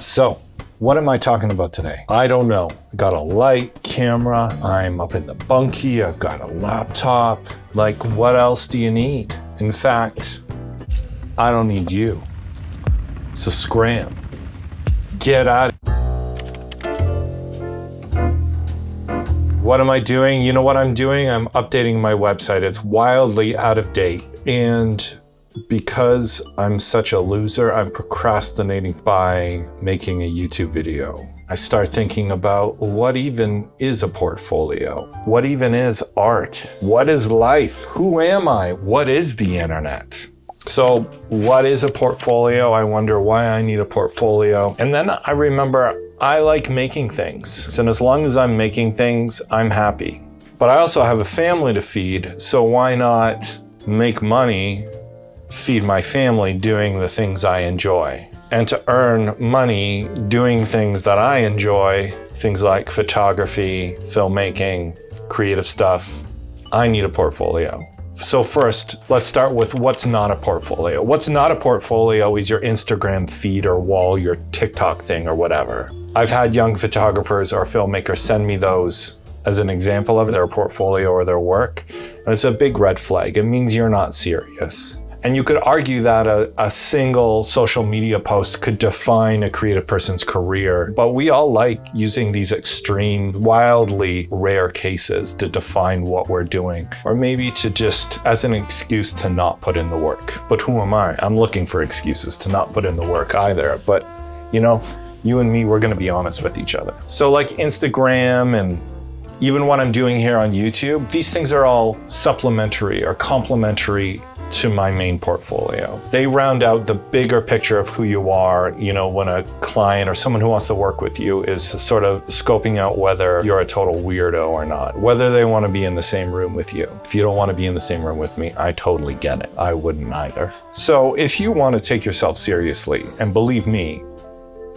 So, what am I talking about today? I don't know. I got a light, camera, I'm up in the bunkie, I've got a laptop. Like, what else do you need? In fact, I don't need you. So scram. Get out. What am I doing? You know what I'm doing? I'm updating my website. It's wildly out of date. And because I'm such a loser, I'm procrastinating by making a YouTube video. I start thinking about what even is a portfolio? What even is art? What is life? Who am I? What is the internet? So what is a portfolio? I wonder why I need a portfolio. And then I remember I like making things. And as long as I'm making things, I'm happy. But I also have a family to feed. So why not make money, feed my family doing the things I enjoy? And to earn money doing things that I enjoy, things like photography, filmmaking, creative stuff, I need a portfolio. So first, let's start with what's not a portfolio. What's not a portfolio is your Instagram feed or wall, your TikTok thing or whatever. I've had young photographers or filmmakers send me those as an example of their portfolio or their work. And it's a big red flag. It means you're not serious. And you could argue that a single social media post could define a creative person's career, but we all like using these extreme, wildly rare cases to define what we're doing, or maybe to just as an excuse to not put in the work. But who am I? I'm looking for excuses to not put in the work either. But you know, you and me, we're gonna be honest with each other. So like Instagram and even what I'm doing here on YouTube, these things are all supplementary or complementary to my main portfolio. They round out the bigger picture of who you are. You know, when a client or someone who wants to work with you is sort of scoping out whether you're a total weirdo or not, whether they want to be in the same room with you. If you don't want to be in the same room with me, I totally get it. I wouldn't either. So if you want to take yourself seriously, and believe me,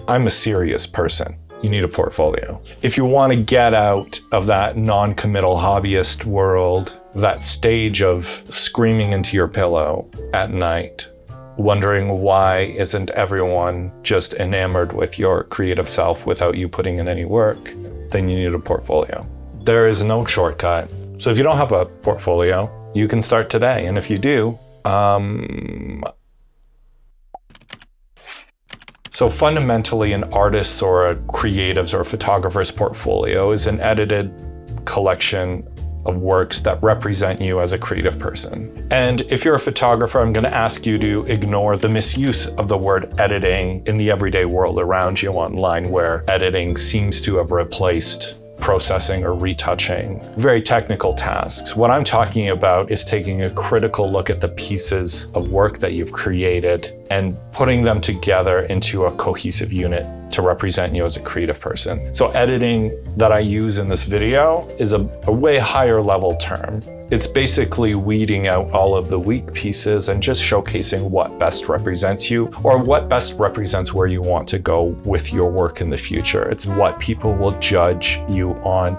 I'm a serious person, you need a portfolio. If you want to get out of that non-committal hobbyist world, that stage of screaming into your pillow at night, wondering why isn't everyone just enamored with your creative self without you putting in any work, then you need a portfolio. There is no shortcut. So if you don't have a portfolio, you can start today. And if you do, so fundamentally an artist's or a creative's or a photographer's portfolio is an edited collection of works that represent you as a creative person. And if you're a photographer, I'm going to ask you to ignore the misuse of the word editing in the everyday world around you online, where editing seems to have replaced processing or retouching very technical tasks. What I'm talking about is taking a critical look at the pieces of work that you've created and putting them together into a cohesive unit to represent you as a creative person. So editing that I use in this video is a way higher level term. It's basically weeding out all of the weak pieces and just showcasing what best represents you, or what best represents where you want to go with your work in the future. It's what people will judge you on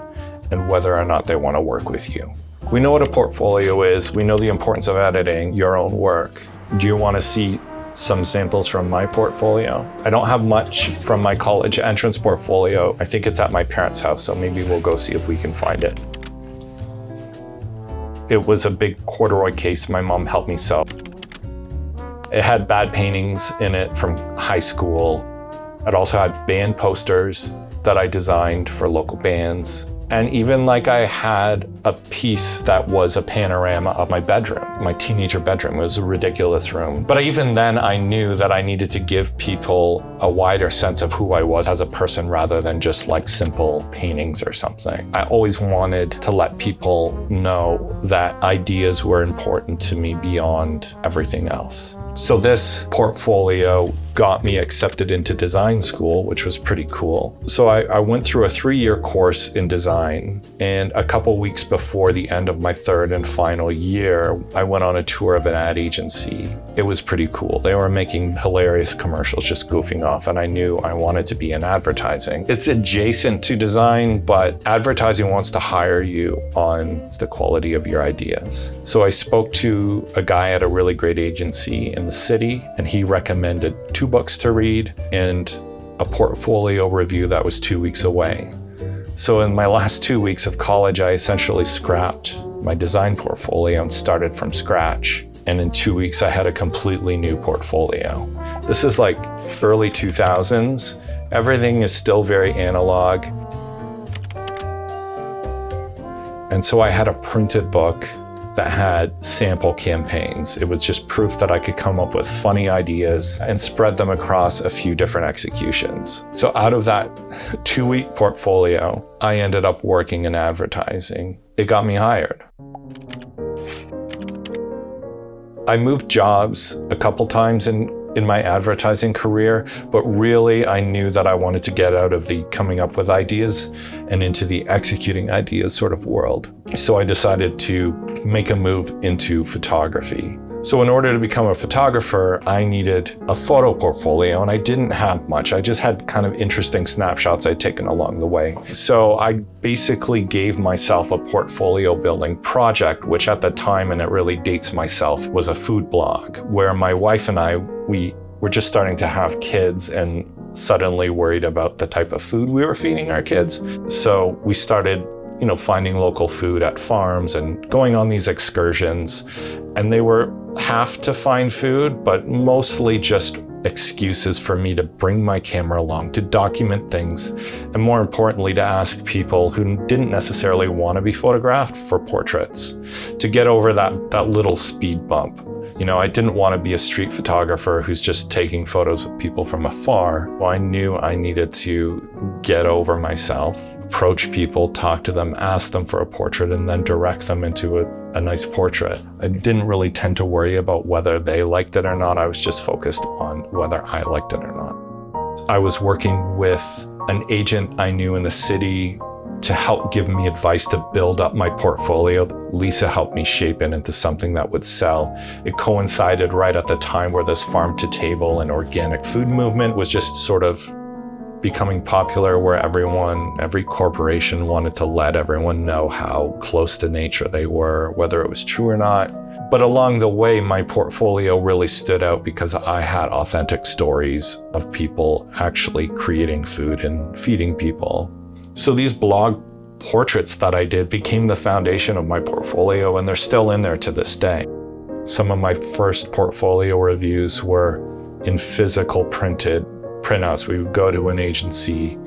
and whether or not they want to work with you. We know what a portfolio is. We know the importance of editing your own work. Do you want to see some samples from my portfolio? I don't have much from my college entrance portfolio. I think it's at my parents' house, so maybe we'll go see if we can find it. It was a big corduroy case my mom helped me sew. It had bad paintings in it from high school. It also had band posters that I designed for local bands. And even like I had a piece that was a panorama of my bedroom, my teenager bedroom. It was a ridiculous room. But even then I knew that I needed to give people a wider sense of who I was as a person rather than just like simple paintings or something. I always wanted to let people know that ideas were important to me beyond everything else. So this portfolio got me accepted into design school, which was pretty cool. So I went through a 3-year course in design, and a couple weeks before the end of my 3rd and final year, I went on a tour of an ad agency. It was pretty cool. They were making hilarious commercials, just goofing off, and I knew I wanted to be in advertising. It's adjacent to design, but advertising wants to hire you on the quality of your ideas. So I spoke to a guy at a really great agency in the city, and he recommended 2 books to read, and a portfolio review that was 2 weeks away. So in my last 2 weeks of college, I essentially scrapped my design portfolio and started from scratch. And in 2 weeks, I had a completely new portfolio. This is like early 2000s. Everything is still very analog. And so I had a printed book that had sample campaigns. It was just proof that I could come up with funny ideas and spread them across a few different executions. So out of that 2-week portfolio, I ended up working in advertising. It got me hired. I moved jobs a couple times in my advertising career, but really I knew that I wanted to get out of the coming up with ideas and into the executing ideas sort of world. So I decided to make a move into photography. So in order to become a photographer, I needed a photo portfolio, and I didn't have much. I just had kind of interesting snapshots I'd taken along the way. So I basically gave myself a portfolio building project, which at the time, and it really dates myself, was a food blog where my wife and I, we were just starting to have kids and suddenly worried about the type of food we were feeding our kids. So we started finding local food at farms and going on these excursions. And they were half to find food, but mostly just excuses for me to bring my camera along, to document things, and more importantly, to ask people who didn't necessarily want to be photographed for portraits, to get over that little speed bump. I didn't want to be a street photographer who's just taking photos of people from afar. Well, I knew I needed to get over myself, approach people, talk to them, ask them for a portrait, and then direct them into a nice portrait. I didn't really tend to worry about whether they liked it or not. I was just focused on whether I liked it or not. I was working with an agent I knew in the city to help give me advice to build up my portfolio. Lisa helped me shape it into something that would sell. It coincided right at the time where this farm to table and organic food movement was just sort of becoming popular, where every corporation wanted to let everyone know how close to nature they were, whether it was true or not. But along the way, my portfolio really stood out because I had authentic stories of people actually creating food and feeding people. So these blog portraits that I did became the foundation of my portfolio, and they're still in there to this day. Some of my first portfolio reviews were in physical printed printouts. We would go to an agency,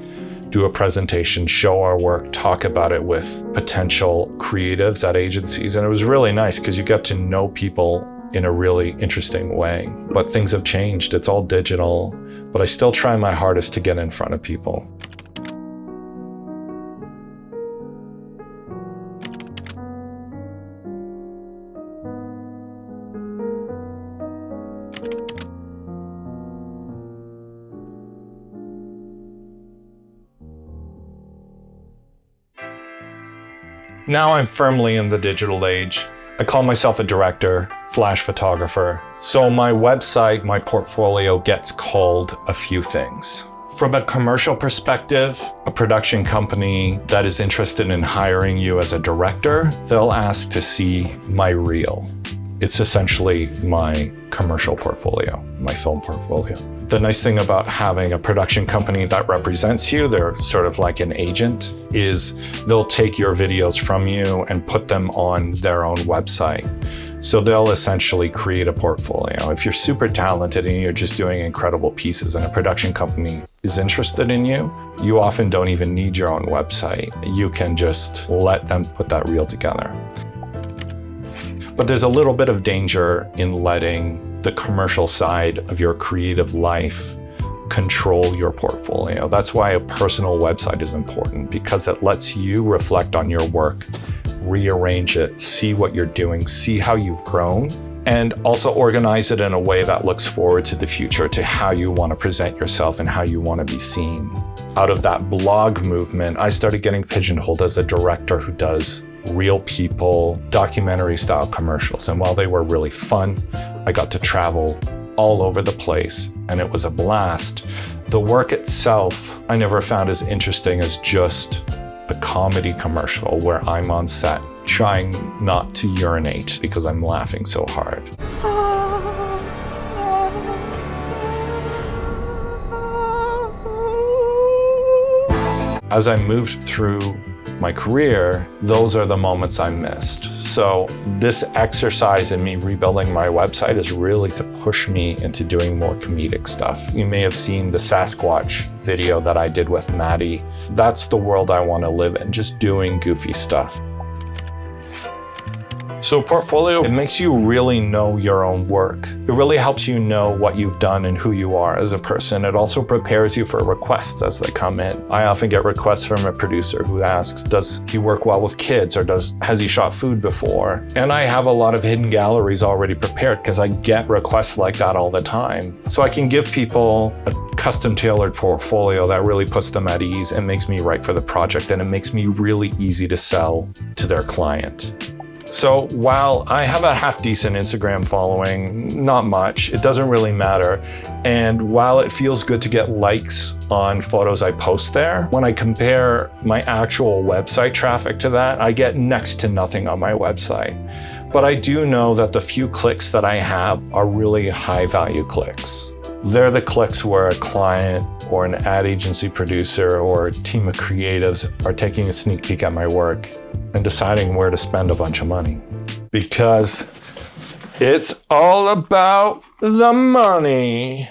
do a presentation, show our work, talk about it with potential creatives at agencies. And it was really nice because you get to know people in a really interesting way. But things have changed. It's all digital, but I still try my hardest to get in front of people. Now I'm firmly in the digital age. I call myself a director/photographer. So my website, my portfolio gets called a few things. From a commercial perspective, a production company that is interested in hiring you as a director, they'll ask to see my reel. It's essentially my commercial portfolio, my film portfolio. The nice thing about having a production company that represents you, they're sort of like an agent, is they'll take your videos from you and put them on their own website. So they'll essentially create a portfolio. If you're super talented and you're just doing incredible pieces and a production company is interested in you, you often don't even need your own website. You can just let them put that reel together. But there's a little bit of danger in letting the commercial side of your creative life control your portfolio. That's why a personal website is important, because it lets you reflect on your work, rearrange it, see what you're doing, see how you've grown, and also organize it in a way that looks forward to the future, to how you want to present yourself and how you want to be seen. Out of that blog movement, I started getting pigeonholed as a director who does real people, documentary style commercials. And while they were really fun, I got to travel all over the place and it was a blast. The work itself, I never found as interesting as just a comedy commercial where I'm on set trying not to urinate because I'm laughing so hard. As I moved through my career, those are the moments I missed. So this exercise in me rebuilding my website is really to push me into doing more comedic stuff. You may have seen the Sasquatch video that I did with Maddie. That's the world I want to live in, just doing goofy stuff. So portfolio, it makes you really know your own work. It really helps you know what you've done and who you are as a person. It also prepares you for requests as they come in. I often get requests from a producer who asks, does he work well with kids, or has he shot food before? And I have a lot of hidden galleries already prepared because I get requests like that all the time. So I can give people a custom tailored portfolio that really puts them at ease and makes me right for the project, and it makes me really easy to sell to their client. So while I have a half-decent Instagram following, not much, it doesn't really matter. And while it feels good to get likes on photos I post there, when I compare my actual website traffic to that, I get next to nothing on my website. But I do know that the few clicks that I have are really high-value clicks. They're the clicks where a client or an ad agency producer or a team of creatives are taking a sneak peek at my work and deciding where to spend a bunch of money. Because it's all about the money.